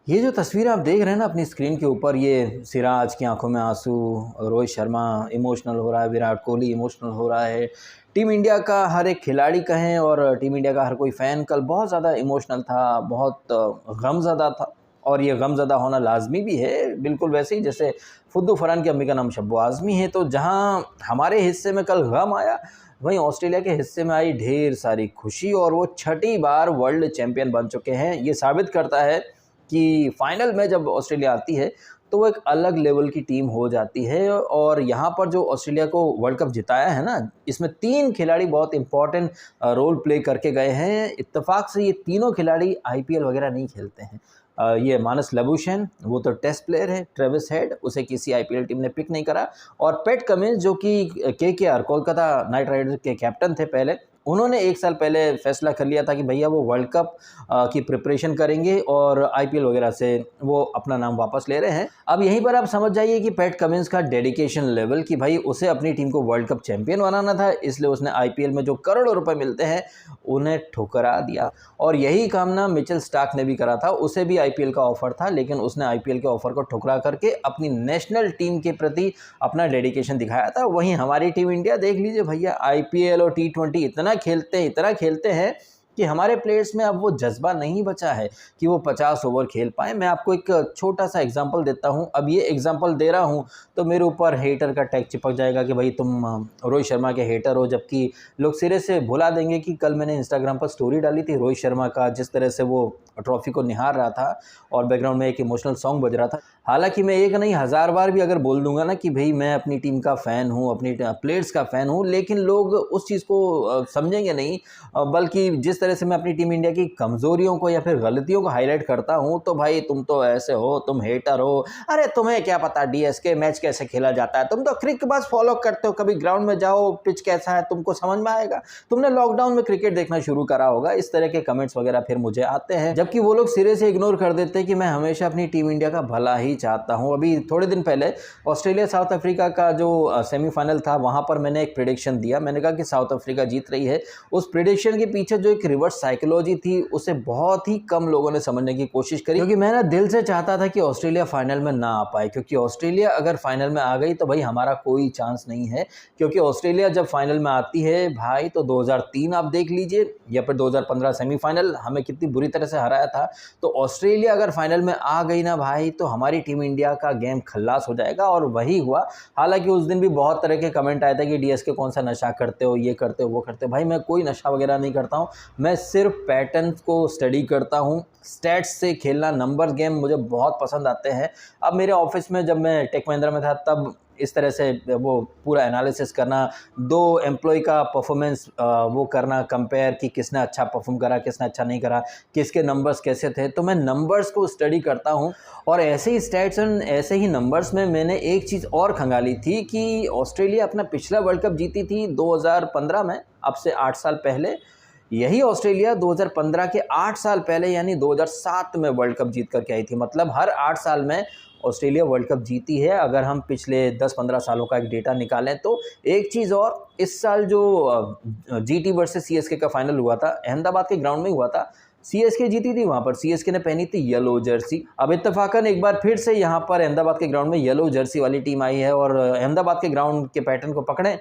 ये जो तस्वीर आप देख रहे हैं ना अपनी स्क्रीन के ऊपर, ये सिराज की आंखों में आंसू, रोहित शर्मा इमोशनल हो रहा है, विराट कोहली इमोशनल हो रहा है, टीम इंडिया का हर एक खिलाड़ी कहें और टीम इंडिया का हर कोई फ़ैन कल बहुत ज़्यादा इमोशनल था, बहुत गमज़दा था। और ये गमज़दा होना लाजमी भी है, बिल्कुल वैसे ही जैसे फुद्दू फरहान की अम्मी का नाम शब्बो आज़मी है। तो जहाँ हमारे हिस्से में कल गम आया, वहीं ऑस्ट्रेलिया के हिस्से में आई ढेर सारी खुशी, और वो छठी बार वर्ल्ड चैंपियन बन चुके हैं। ये साबित करता है कि फाइनल में जब ऑस्ट्रेलिया आती है तो वो एक अलग लेवल की टीम हो जाती है। और यहाँ पर जो ऑस्ट्रेलिया को वर्ल्ड कप जिताया है ना, इसमें 3 खिलाड़ी बहुत इंपॉर्टेंट रोल प्ले करके गए हैं। इत्तेफाक से ये तीनों खिलाड़ी आईपीएल वगैरह नहीं खेलते हैं। ये मानस लबुशेन, वो तो टेस्ट प्लेयर है। ट्रेविस हेड, उसे किसी आईपीएल टीम ने पिक नहीं करा। और पैट कमिंस जो कि केकेआर कोलकाता नाइट राइडर्स के कैप्टन थे पहले, उन्होंने 1 साल पहले फैसला कर लिया था कि भैया वो वर्ल्ड कप की प्रिपरेशन करेंगे और आईपीएल वगैरह से वो अपना नाम वापस ले रहे हैं। अब यहीं पर आप समझ जाइए कि पैट कमिंस का डेडिकेशन लेवल, कि भाई उसे अपनी टीम को वर्ल्ड कप चैंपियन बनाना था, इसलिए उसने आईपीएल में जो करोड़ों रुपए मिलते हैं उन्हें ठुकरा दिया। और यही काम ना मिचेल स्टार्क ने भी करा था। उसे भी आईपीएल का ऑफर था, लेकिन उसने आईपीएल के ऑफर को ठुकरा करके अपनी नेशनल टीम के प्रति अपना डेडिकेशन दिखाया था। वहीं हमारी टीम इंडिया देख लीजिए भैया, आईपीएल और टी20 इतना खेलते हैं कि हमारे प्लेयर्स में अब वो जज्बा नहीं बचा है कि वो 50 ओवर खेल पाएँ। मैं आपको एक छोटा सा एग्जांपल देता हूँ। अब ये एग्जांपल दे रहा हूँ तो मेरे ऊपर हेटर का टैग चिपक जाएगा कि भाई तुम रोहित शर्मा के हेटर हो, जबकि लोग सिरे से भुला देंगे कि कल मैंने इंस्टाग्राम पर स्टोरी डाली थी रोहित शर्मा का, जिस तरह से वो ट्रॉफी को निहार रहा था और बैकग्राउंड में एक इमोशनल सॉन्ग बज रहा था। हालांकि मैं एक नहीं 1000 बार भी अगर बोल दूंगा ना कि भाई मैं अपनी टीम का फ़ैन हूँ, अपनी प्लेयर्स का फ़ैन हूँ, लेकिन लोग उस चीज़ को समझेंगे नहीं। बल्कि जिस तरह से मैं अपनी टीम इंडिया की कमज़ोरियों को या फिर गलतियों को हाईलाइट करता हूँ, तो भाई तुम तो ऐसे हो, तुम हेटर हो, अरे तुम्हें क्या पता डीएसके मैच कैसे खेला जाता है, तुम तो क्रिकेट बस फॉलो करते हो, कभी ग्राउंड में जाओ पिच कैसा है तुमको समझ में आएगा, तुमने लॉकडाउन में क्रिकेट देखना शुरू करा होगा। इस तरह के कमेंट्स वगैरह फिर मुझे आते हैं, जबकि वो लोग सिरे से इग्नोर कर देते हैं कि मैं हमेशा अपनी टीम इंडिया का भला ही चाहता हूँ। अभी थोड़े दिन पहले ऑस्ट्रेलिया साउथ अफ्रीका का जो सेमीफाइनल था, वहाँ पर मैंने एक प्रेडिक्शन दिया। मैंने कहा कि साउथ अफ्रीका जीत रही है। उस प्रेडिक्शन के पीछे जो एक रिवर्स साइकोलॉजी थी, उसे बहुत ही कम लोगों ने समझने की कोशिश करी, क्योंकि मैं ना दिल से चाहता था कि ऑस्ट्रेलिया फाइनल में ना आ पाए, क्योंकि ऑस्ट्रेलिया अगर फाइनल में आ गई तो भाई हमारा कोई चांस नहीं है। क्योंकि ऑस्ट्रेलिया जब फाइनल में आती है भाई, तो 2003 आप देख लीजिए या फिर 2015 सेमीफाइनल हमें कितनी बुरी तरह से हराया था। तो ऑस्ट्रेलिया अगर फाइनल में आ गई ना भाई, तो हमारी टीम इंडिया का गेम खल्लास हो जाएगा, और वही हुआ। हालांकि उस दिन भी बहुत तरह के कमेंट आए थे कि डीएसके कौन सा नशा करते हो, ये करते हो, वो करते हो। भाई मैं कोई नशा वगैरह नहीं करता हूँ, मैं सिर्फ पैटर्न को स्टडी करता हूँ। स्टैट्स से खेलना, नंबर गेम मुझे बहुत पसंद आते हैं। अब मेरे ऑफिस में जब मैं टेक महिंद्रा में था, तब इस तरह से वो पूरा एनालिसिस करना, 2 एम्प्लॉय का परफॉर्मेंस वो करना, कंपेयर कि किसने अच्छा परफॉर्म करा, किसने अच्छा नहीं करा, किसके नंबर्स कैसे थे, तो मैं नंबर्स को स्टडी करता हूँ। और ऐसे ही स्टैट्स एंड ऐसे ही नंबर्स में मैंने एक चीज़ और खंगाली थी कि ऑस्ट्रेलिया अपना पिछला वर्ल्ड कप जीती थी 2015 में, अब से 8 साल पहले। यही ऑस्ट्रेलिया 2015 के 8 साल पहले यानी 2007 में वर्ल्ड कप जीत करके आई थी। मतलब हर 8 साल में ऑस्ट्रेलिया वर्ल्ड कप जीती है, अगर हम पिछले 10-15 सालों का एक डेटा निकालें तो। एक चीज़ और, इस साल जो जीटी वर्सेस सीएसके का फाइनल हुआ था, अहमदाबाद के ग्राउंड में हुआ था। सीएसके जीती थी, वहाँ पर सीएसके ने पहनी थी येलो जर्सी। अब इत्तेफाकन एक बार फिर से यहाँ पर अहमदाबाद के ग्राउंड में येलो जर्सी वाली टीम आई है, और अहमदाबाद के ग्राउंड के पैटर्न को पकड़ें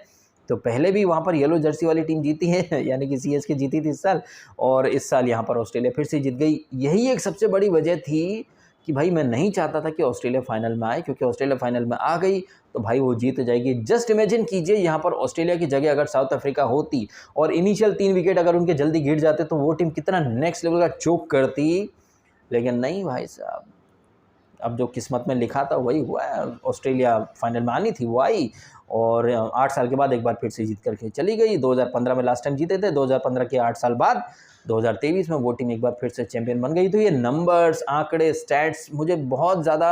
तो पहले भी वहाँ पर येलो जर्सी वाली टीम जीती है यानी कि सीएसके जीती थी इस साल, और इस साल यहाँ पर ऑस्ट्रेलिया फिर से जीत गई। यही एक सबसे बड़ी वजह थी कि भाई मैं नहीं चाहता था कि ऑस्ट्रेलिया फाइनल में आए, क्योंकि ऑस्ट्रेलिया फाइनल में आ गई तो भाई वो जीत जाएगी। जस्ट इमेजिन कीजिए यहाँ पर ऑस्ट्रेलिया की जगह अगर साउथ अफ्रीका होती और इनिशियल 3 विकेट अगर उनके जल्दी गिर जाते, तो वो टीम कितना नेक्स्ट लेवल का चोक करती। लेकिन नहीं भाई साहब, अब जो किस्मत में लिखा था वही हुआ है। ऑस्ट्रेलिया फाइनल में आनी थी, वो आई, और 8 साल के बाद एक बार फिर से जीत करके चली गई। 2015 में लास्ट टाइम जीते थे, 2015 के 8 साल बाद 2023 में वो टीम एक बार फिर से चैंपियन बन गई। तो ये नंबर्स, आंकड़े, स्टैट्स मुझे बहुत ज़्यादा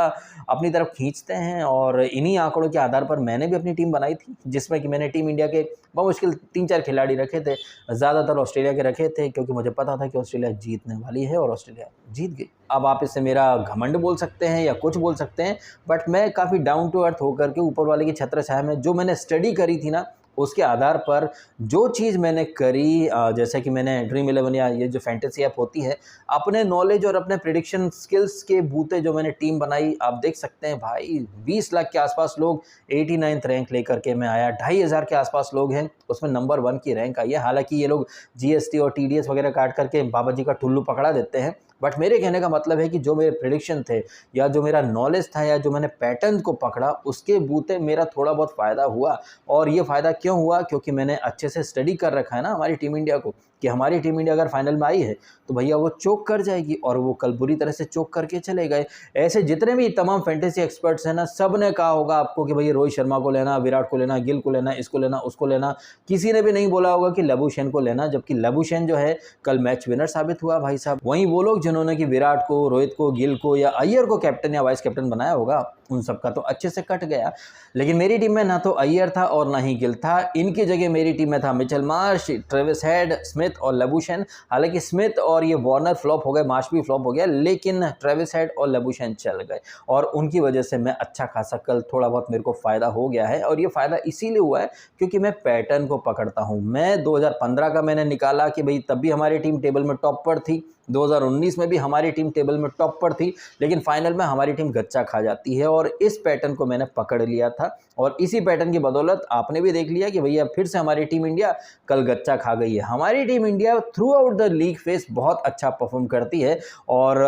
अपनी तरफ खींचते हैं, और इन्हीं आंकड़ों के आधार पर मैंने भी अपनी टीम बनाई थी, जिसमें कि मैंने टीम इंडिया के मुश्किल 3-4 खिलाड़ी रखे थे, ज़्यादातर ऑस्ट्रेलिया के रखे थे, क्योंकि मुझे पता था कि ऑस्ट्रेलिया जीतने वाली है, और ऑस्ट्रेलिया जीत गई। अब आप इससे मेरा घमंड बोल सकते हैं या कुछ बोल सकते हैं, बट मैं काफ़ी डाउन टू अर्थ होकर के ऊपर वाले की छत्र छाया में जो मैंने स्टडी करी थी ना, उसके आधार पर जो चीज़ मैंने करी, जैसे कि मैंने ड्रीम 11 या ये जो फैंटेसी ऐप होती है, अपने नॉलेज और अपने प्रिडिक्शन स्किल्स के बूते जो मैंने टीम बनाई, आप देख सकते हैं भाई 20 लाख के आसपास लोग 89th रैंक लेकर के मैं आया, 2500 के आसपास लोग हैं उसमें नंबर 1 की रैंक आई है। हालांकि ये लोग जीएसटी और टीडीएस वगैरह काट करके बाबा जी का टुल्लू पकड़ा देते हैं, बट मेरे कहने का मतलब है कि जो मेरे प्रिडिक्शन थे या जो मेरा नॉलेज था या जो मैंने पैटर्न को पकड़ा, उसके बूते मेरा थोड़ा बहुत फ़ायदा हुआ। और ये फ़ायदा क्यों हुआ? क्योंकि मैंने अच्छे से स्टडी कर रखा है ना हमारी टीम इंडिया को, कि हमारी टीम इंडिया अगर फाइनल में आई है तो भैया वो चोक कर जाएगी, और वो कल बुरी तरह से चोक करके चले गए। ऐसे जितने भी तमाम फैंटेसी एक्सपर्ट्स हैं ना, सब ने कहा होगा आपको कि भैया रोहित शर्मा को लेना, विराट को लेना, गिल को लेना, इसको लेना, उसको लेना। किसी ने भी नहीं बोला होगा कि लबुशेन को लेना, जबकि लबुशेन जो है कल मैच विनर साबित हुआ भाई साहब। वहीं वो लोग जिन्होंने कि विराट को, रोहित को, गिल को या अय्यर को कैप्टन या वाइस कैप्टन बनाया होगा, उन सब का तो अच्छे से कट गया। लेकिन मेरी टीम में ना तो अय्यर था और ना ही गिल था। इनकी जगह मेरी टीम में था Mitchell Marsh, Travis head, Smith और लबुशेन। हालांकि स्मिथ और ये वार्नर फ्लॉप हो गए, मार्श भी फ्लॉप हो गया, लेकिन ट्रेविस हेड और लबुशेन चल गए, और उनकी वजह से मैं अच्छा खासा कल थोड़ा बहुत मेरे को फ़ायदा हो गया है। और ये फ़ायदा इसीलिए हुआ है क्योंकि मैं पैटर्न को पकड़ता हूँ। मैं 2015 का मैंने निकाला कि भाई तब भी हमारी टीम टेबल में टॉप पर थी, 2019 में भी हमारी टीम टेबल में टॉप पर थी, लेकिन फाइनल में हमारी टीम गच्चा खा जाती है। और इस पैटर्न को मैंने पकड़ लिया था, और इसी पैटर्न की बदौलत आपने भी देख लिया कि भैया फिर से हमारी टीम इंडिया कल गच्चा खा गई है। हमारी team India through out the league face बहुत अच्छा परफॉर्म करती है, और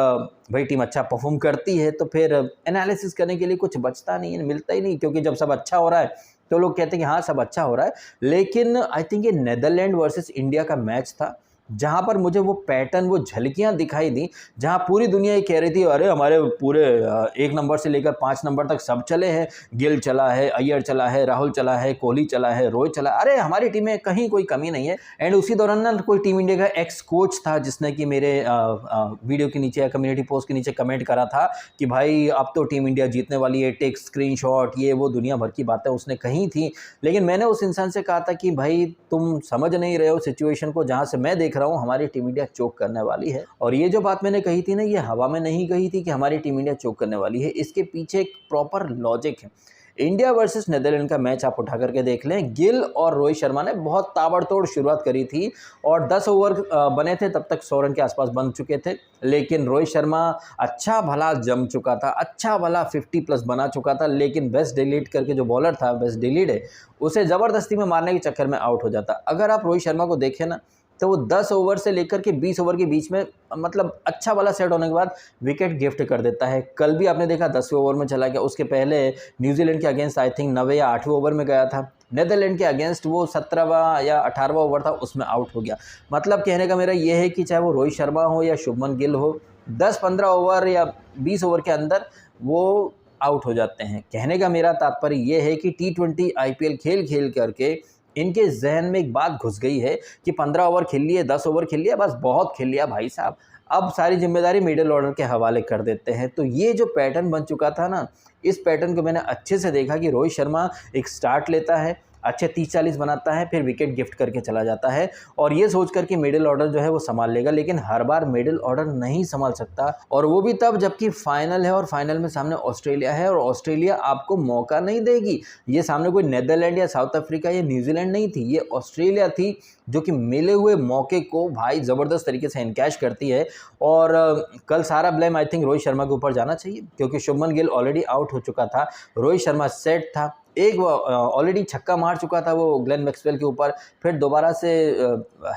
भाई टीम अच्छा परफॉर्म करती है तो फिर एनालिसिस करने के लिए कुछ बचता नहीं है, मिलता ही नहीं, क्योंकि जब सब अच्छा हो रहा है तो लोग कहते हैं कि हाँ सब अच्छा हो रहा है। लेकिन आई थिंक ये नीदरलैंड वर्सेस इंडिया का मैच था जहाँ पर मुझे वो पैटर्न, वो झलकियाँ दिखाई दी, जहाँ पूरी दुनिया ये कह रही थी अरे हमारे पूरे 1 नंबर से लेकर 5 नंबर तक सब चले हैं, गिल चला है, अय्यर चला है, राहुल चला है, कोहली चला है, रोहित चला है, अरे हमारी टीम में कहीं कोई कमी नहीं है। एंड उसी दौरान ना कोई टीम इंडिया का एक्स कोच था जिसने कि मेरे वीडियो के नीचे या कम्युनिटी पोस्ट के नीचे कमेंट करा था कि भाई अब तो टीम इंडिया जीतने वाली है, टेक स्क्रीनशॉट, ये वो दुनिया भर की बातें उसने कही थी। लेकिन मैंने उस इंसान से कहा था कि भाई तुम समझ नहीं रहे हो सिचुएशन को, जहाँ से मैं देख रहा हूँ हमारी टीम इंडिया चोक करने वाली है। और ये जो बात मैंने कही थी ना, ये हवा में नहीं कही थी कि हमारी टीम इंडिया चोक करने वाली है, इसके पीछे एक प्रॉपर लॉजिक है। इंडिया वर्सेस नीदरलैंड का मैच आप उठा करके देख लें, गिल और रोहित शर्मा ने बहुत ताबड़तोड़ शुरुआत करी थी, और 10 ओवर बने थे तब तक 100 रन के आसपास बन चुके थे। लेकिन रोहित शर्मा अच्छा भला जम चुका था, अच्छा भला 50+ बना चुका था, लेकिन वेस्ट डिलीट करके जो बॉलर था, वेस्ट डिलीट है, उसे ज़बरदस्ती में मारने के चक्कर में आउट हो जाता। अगर आप रोहित शर्मा को देखें ना, तो वो 10 ओवर से लेकर के 20 ओवर के बीच में मतलब अच्छा वाला सेट होने के बाद विकेट गिफ्ट कर देता है। कल भी आपने देखा 10वें ओवर में चला गया, उसके पहले न्यूजीलैंड के अगेंस्ट आई थिंक 9वें या 8वें ओवर में गया था, नीदरलैंड के अगेंस्ट वो 17वां या 18वां ओवर था, उसमें आउट हो गया। मतलब कहने का मेरा ये है कि चाहे वो रोहित शर्मा हो या शुभमन गिल हो, 10-15 ओवर या 20 ओवर के अंदर वो आउट हो जाते हैं। कहने का मेरा तात्पर्य ये है कि T20 IPL खेल करके इनके जहन में एक बात घुस गई है कि 15 ओवर खेल लिए, 10 ओवर खेल लिया, बस बहुत खेल लिया भाई साहब, अब सारी जिम्मेदारी मिडिल ऑर्डर के हवाले कर देते हैं। तो ये जो पैटर्न बन चुका था ना, इस पैटर्न को मैंने अच्छे से देखा कि रोहित शर्मा एक स्टार्ट लेता है, अच्छे 30-40 बनाता है, फिर विकेट गिफ्ट करके चला जाता है, और ये सोच कर कि मिडिल ऑर्डर जो है वो संभाल लेगा। लेकिन हर बार मिडिल ऑर्डर नहीं संभाल सकता, और वो भी तब जबकि फाइनल है, और फाइनल में सामने ऑस्ट्रेलिया है, और ऑस्ट्रेलिया आपको मौका नहीं देगी। ये सामने कोई नीदरलैंड या साउथ अफ्रीका या न्यूजीलैंड नहीं थी, ये ऑस्ट्रेलिया थी जो कि मिले हुए मौके को भाई ज़बरदस्त तरीके से इनकैश करती है। और कल सारा blame I think Rohit Sharma के ऊपर जाना चाहिए, क्योंकि शुभमन गिल ऑलरेडी आउट हो चुका था, रोहित शर्मा सेट था, एक ऑलरेडी छक्का मार चुका था वो ग्लेन मैक्सवेल के ऊपर, फिर दोबारा से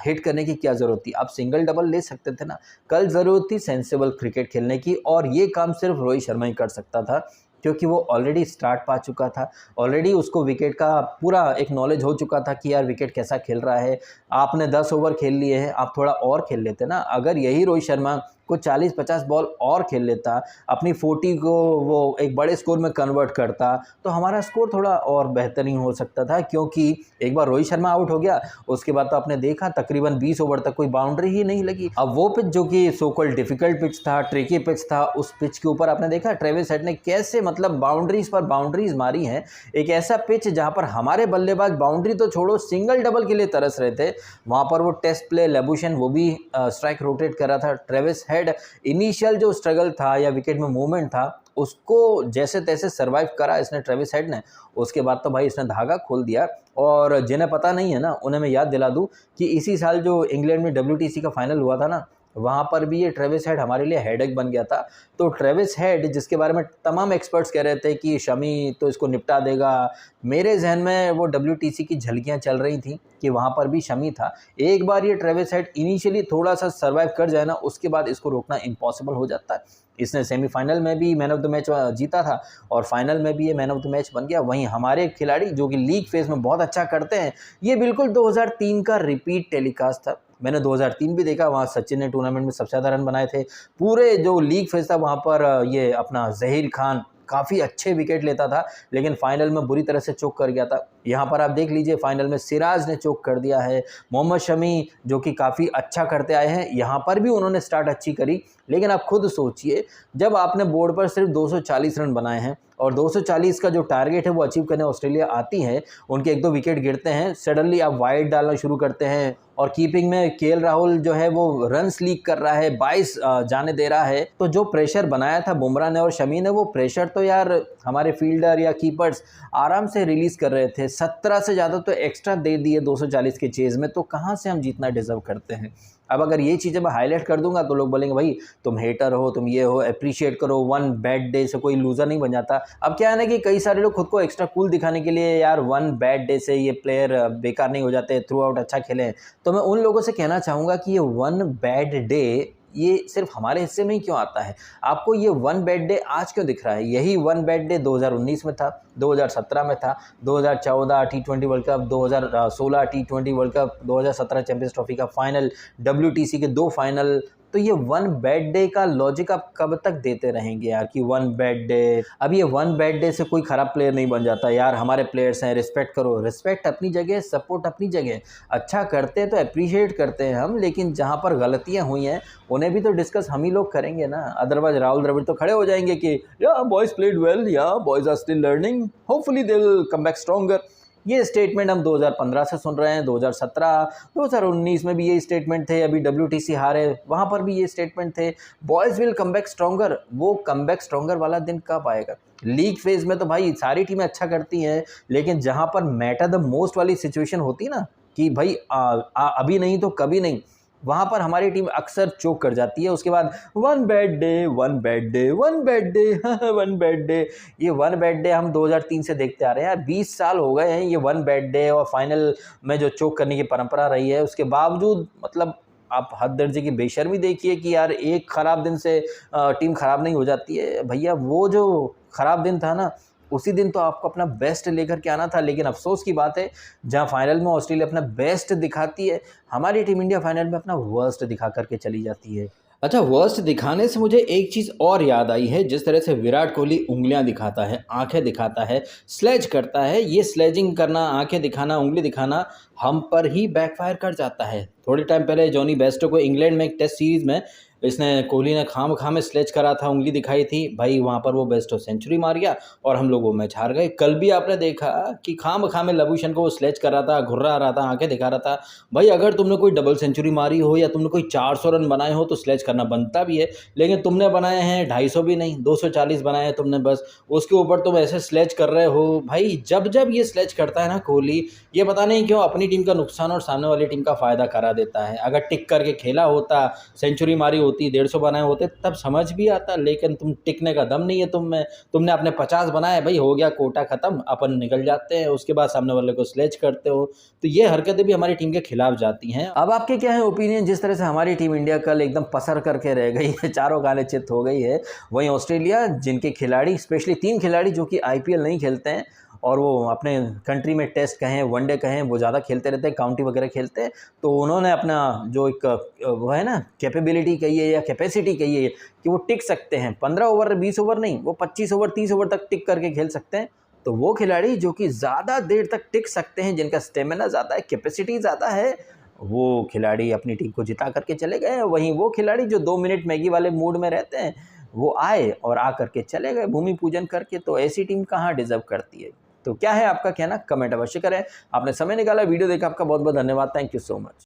हिट करने की क्या ज़रूरत थी? आप सिंगल डबल ले सकते थे ना। कल ज़रूरत थी सेंसिबल क्रिकेट खेलने की, और ये काम सिर्फ रोहित शर्मा ही कर सकता था, क्योंकि वो ऑलरेडी स्टार्ट पा चुका था, ऑलरेडी उसको विकेट का पूरा एक नॉलेज हो चुका था कि यार विकेट कैसा खेल रहा है। आपने 10 ओवर खेल लिए हैं, आप थोड़ा और खेल लेते ना। अगर यही रोहित शर्मा को 40-50 बॉल और खेल लेता, अपनी 40 को वो एक बड़े स्कोर में कन्वर्ट करता, तो हमारा स्कोर थोड़ा और बेहतरीन हो सकता था। क्योंकि एक बार रोहित शर्मा आउट हो गया, उसके बाद तो आपने देखा तकरीबन 20 ओवर तक कोई बाउंड्री ही नहीं लगी। अब वो पिच जो कि सो कॉल्ड डिफिकल्ट पिच था, ट्रिकी पिच था, उस पिच के ऊपर आपने देखा ट्रेविस हेड ने कैसे मतलब बाउंड्रीज पर बाउंड्रीज मारी हैं। एक ऐसा पिच जहाँ पर हमारे बल्लेबाज बाउंड्री तो छोड़ो, सिंगल डबल के लिए तरस रहे थे, वहाँ पर वो टेस्ट प्ले लबुशेन वो भी स्ट्राइक रोटेट कर रहा था, ट्रेविस हेड हैड इनिशियल जो स्ट्रगल था या विकेट में मूवमेंट था उसको जैसे तैसे सर्वाइव करा इसने ट्रेविस हेड ने। उसके बाद तो भाई इसने धागा खोल दिया। और जिन्हें पता नहीं है ना उन्हें मैं याद दिला दूं कि इसी साल जो इंग्लैंड में WTC का फाइनल हुआ था ना, वहाँ पर भी ये ट्रेविस हेड हमारे लिए हेडेक बन गया था। तो ट्रेविस हेड जिसके बारे में तमाम एक्सपर्ट्स कह रहे थे कि शमी तो इसको निपटा देगा, मेरे जहन में वो WTC की झलकियाँ चल रही थी कि वहाँ पर भी शमी था। एक बार ये ट्रेविस हेड इनिशियली थोड़ा सा सर्वाइव कर जाए ना, उसके बाद इसको रोकना इम्पॉसिबल हो जाता है। इसने सेमीफाइनल में भी मैन ऑफ द मैच जीता था और फाइनल में भी ये मैन ऑफ द मैच बन गया। वहीं हमारे खिलाड़ी जो कि लीग फेज में बहुत अच्छा करते हैं, ये बिल्कुल 2003 का रिपीट टेलीकास्ट था। मैंने 2003 भी देखा, वहाँ सचिन ने टूर्नामेंट में सबसे ज़्यादा रन बनाए थे। पूरे जो लीग फेज था वहाँ पर ये अपना ज़हीर खान काफ़ी अच्छे विकेट लेता था, लेकिन फाइनल में बुरी तरह से चोक कर गया था। यहाँ पर आप देख लीजिए फाइनल में सिराज ने चोक कर दिया है। मोहम्मद शमी जो कि काफ़ी अच्छा करते आए हैं, यहाँ पर भी उन्होंने स्टार्ट अच्छी करी, लेकिन आप खुद सोचिए जब आपने बोर्ड पर सिर्फ 240 रन बनाए हैं और 240 का जो टारगेट है वो अचीव करने ऑस्ट्रेलिया आती है, उनके 1-2 विकेट गिरते हैं, सडनली आप वाइड डालना शुरू करते हैं और कीपिंग में KL राहुल जो है वो रन्स लीक कर रहा है, 22 जाने दे रहा है। तो जो प्रेशर बनाया था बुमराह ने और शमी ने, वो प्रेशर तो यार हमारे फील्डर या कीपर्स आराम से रिलीज कर रहे थे। 17 से ज़्यादा तो एक्स्ट्रा दे दिए 240 के चेज में, तो कहाँ से हम जीतना डिजर्व करते हैं। अब अगर ये चीज़ें मैं हाईलाइट कर दूंगा तो लोग बोलेंगे भाई तुम हेटर हो, तुम ये हो, अप्रिशिएट करो, वन बैड डे से कोई लूज़र नहीं बन जाता। अब क्या है ना कि कई सारे लोग खुद को एक्स्ट्रा कूल दिखाने के लिए यार वन बैड डे से ये प्लेयर बेकार नहीं हो जाते, थ्रू आउट अच्छा खेलें। तो मैं उन लोगों से कहना चाहूँगा कि ये वन बैड डे ये सिर्फ हमारे हिस्से में ही क्यों आता है? आपको ये वन बैड डे आज क्यों दिख रहा है? यही वन बैड डे 2019 में था, 2017 में था, 2014 T20 world cup, 2016 T20 world cup, 2017 champions trophy का फाइनल, WTC के 2 फाइनल। तो ये वन बैड डे का लॉजिक आप कब तक देते रहेंगे यार कि वन बैड डे? अब ये वन बैड डे से कोई ख़राब प्लेयर नहीं बन जाता यार, हमारे प्लेयर्स हैं, रिस्पेक्ट करो। रिस्पेक्ट अपनी जगह, सपोर्ट अपनी जगह, अच्छा करते हैं तो अप्रिशिएट करते हैं हम, लेकिन जहाँ पर गलतियाँ हुई हैं उन्हें भी तो डिस्कस हम ही लोग करेंगे ना। अदरवाइज राहुल द्रविड़ तो खड़े हो जाएंगे कि या बॉयज़ प्लेड वेल, या boys are still learning, hopefully they will come back stronger. ये स्टेटमेंट हम 2015 से सुन रहे हैं, 2017, 2019 में भी ये स्टेटमेंट थे, अभी WTC हारे वहाँ पर भी ये स्टेटमेंट थे, boys will come back stronger. वो कम बैक स्ट्रॉन्गर वाला दिन कब आएगा? लीग फेज में तो भाई सारी टीमें अच्छा करती हैं, लेकिन जहाँ पर मैटर द मोस्ट वाली सिचुएशन होती है ना कि भाई अभी नहीं तो कभी नहीं, वहाँ पर हमारी टीम अक्सर चोक कर जाती है। उसके बाद one bad day, one bad day, one bad day, one bad day. ये वन बैड डे हम 2003 से देखते आ रहे हैं यार, 20 साल हो गए हैं ये वन बैड डे और फाइनल में जो चोक करने की परंपरा रही है उसके बावजूद मतलब आप हद दर्जे की बेशर्मी देखिए कि यार एक ख़राब दिन से टीम ख़राब नहीं हो जाती है। भैया वो जो ख़राब दिन था ना, उसी दिन तो आपको अपना बेस्ट लेकर के आना था। लेकिन अफसोस की बात है जहां फाइनल में ऑस्ट्रेलिया अपना बेस्ट दिखाती है, हमारी टीम इंडिया फाइनल में अपना वर्स्ट दिखा करके चली जाती है। अच्छा, वर्स्ट दिखाने से मुझे एक चीज़ और याद आई है, जिस तरह से विराट कोहली उंगलियां दिखाता है, आंखें दिखाता है, स्लेज करता है, ये स्लेजिंग करना, आंखें दिखाना, उंगली दिखाना हम पर ही बैकफायर कर जाता है। थोड़ी टाइम पहले जॉनी बेस्टो को इंग्लैंड में एक टेस्ट सीरीज़ में इसने कोहली ने खाम में स्लेज करा था, उंगली दिखाई थी भाई, वहाँ पर वो बेस्टो सेंचुरी मार गया और हम लोग वो मैच हार गए। कल भी आपने देखा कि खाम में लबूशन को वो स्लेज कर रहा था, घुर्रा रहा था, आंखें दिखा रहा था। भाई अगर तुमने कोई डबल सेंचुरी मारी हो या तुमने कोई 400 रन बनाए हो तो स्लेज करना बनता भी है, लेकिन तुमने बनाए हैं 250 भी नहीं, 240 बनाए हैं तुमने बस, उसके ऊपर तुम ऐसे स्लेज कर रहे हो। भाई जब जब ये स्लेज करता है ना कोहली, ये पता नहीं क्यों अपनी टीम का नुकसान और सामने वाली टीम का फ़ायदा करा देता है। अगर टिक करके खेला होता, सेंचुरी मारी होती, 150 बनाए होते, तब समझ भी आता, लेकिन तुम टिकने का दम नहीं है तुम में। तुमने अपने 50 बनाए, भाई हो गया कोटा ख़त्म, अपन निकल जाते हैं, उसके बाद सामने वाले को स्लेज करते हो। तो ये हरकतें भी हमारी टीम के खिलाफ जाती हैं। अब आपके क्या है ओपिनियन? जिस तरह से हमारी टीम इंडिया कल एकदम पसर करके रह गई है, चारों गाने चित हो गई है, वहीं ऑस्ट्रेलिया जिनके खिलाड़ी, स्पेशली 3 खिलाड़ी जो कि IPL नहीं खेलते हैं और वो अपने कंट्री में टेस्ट कहें, वनडे कहें, वो ज़्यादा खेलते रहते हैं, काउंटी वगैरह खेलते हैं, तो उन्होंने अपना जो एक वो है ना कैपेबिलिटी कहिए या कैपेसिटी कहिए कि वो टिक सकते हैं 15 ओवर 20 ओवर नहीं, वो 25 ओवर 30 ओवर तक टिक करके खेल सकते हैं। तो वो खिलाड़ी जो कि ज़्यादा देर तक टिक सकते हैं, जिनका स्टेमिना ज़्यादा है, कैपेसिटी ज़्यादा है, वो खिलाड़ी अपनी टीम को जिता करके चले गए। वहीं वो खिलाड़ी जो 2 मिनट मैगी वाले मूड में रहते हैं, वो आए और आ करके चले गए भूमि पूजन करके। तो ऐसी टीम कहाँ डिजर्व करती है? तो क्या है आपका कहना? कमेंट अवश्य करें। आपने समय निकाला, वीडियो देखा, आपका बहुत बहुत धन्यवाद। Thank you so much.